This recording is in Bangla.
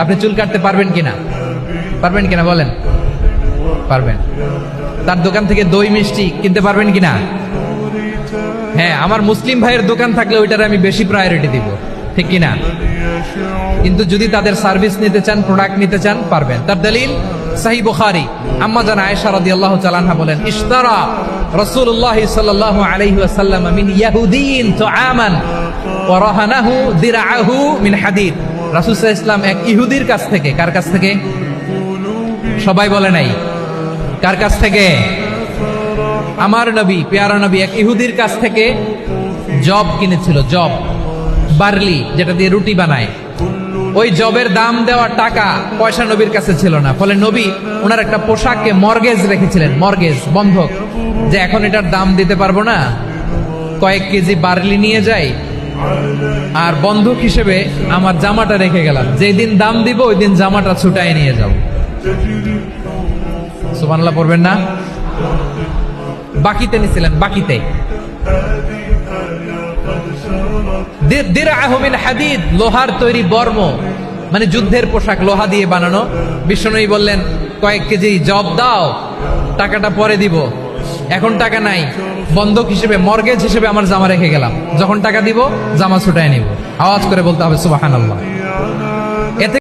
আপনি চুল কাটতে পারবেন কিনা? পারবেন কিনা বলেন? পারবেন। তার দোকান থেকে দই মিষ্টি কিনতে পারবেন কিনা? হ্যাঁ, আমার মুসলিম ভাইয়ের দোকান থাকলে ওইটারে আমি বেশি প্রায়োরিটি দিব, ঠিক কিনা? কিন্তু যদি তাদের সার্ভিস নিতে চান, প্রোডাক্ট নিতে চান, পারবেন। তার দলিল সহিহ বুখারী, আম্মা জান আয়েশা রাদিয়াল্লাহু তাআলা আনহা বলেন, ইশতারা রাসূলুল্লাহ সাল্লাল্লাহু আলাইহি ওয়াসাল্লাম মিন ইয়াহুদিয়িন তুআমান ওয়া রাহানাহু দিরআহু মিন হাদিদ। রাসূল সাল্লাল্লাহু আলাইহি ওয়াসাল্লাম এক ইহুদির কাছ থেকে, কার কাছ থেকে? সবাই বলে নাই, কার কাছ থেকে? আমার নবী, পেয়ারা নবী এক ইহুদির কাছ থেকে জব কিনেছিল, জব, বার্লি, যেটা দিয়ে রুটি বানায়। ওই জবের দাম দেওয়া টাকা পয়সা নবীর কাছে ছিল না, ফলে নবী ওনার একটা পোশাককে মর্গেজ রেখেছিলেন, মর্গেজ, বন্ধক, যে এখন এটার দাম দিতে পারবো না, কয়েক কেজি বার্লি নিয়ে যাই আর বন্ধক হিসেবে আমার জামাটা রেখে গেলাম, যেদিন দাম দিব ওই দিন জামাটা ছুটাই নিয়ে যাব। সুবহানাল্লাহ পড়বেন না? বাকিতে নিছিলেন, বাকিতে। দিরআহু মিন হাদিদ, লোহার তৈরি বর্ম, মানে যুদ্ধের পোশাক, লোহা দিয়ে বানানো। বিশ্বনবী বললেন, কয়েক কেজি জব দাও, টাকাটা পরে দিব, এখন টাকা নাই, বন্ধক হিসেবে, মর্গেজ হিসেবে আমার জামা রেখে গেলাম, যখন টাকা দিব জামা ছুটায় নিব। আওয়াজ করে বলতে হবে সুবহানাল্লাহ। এতে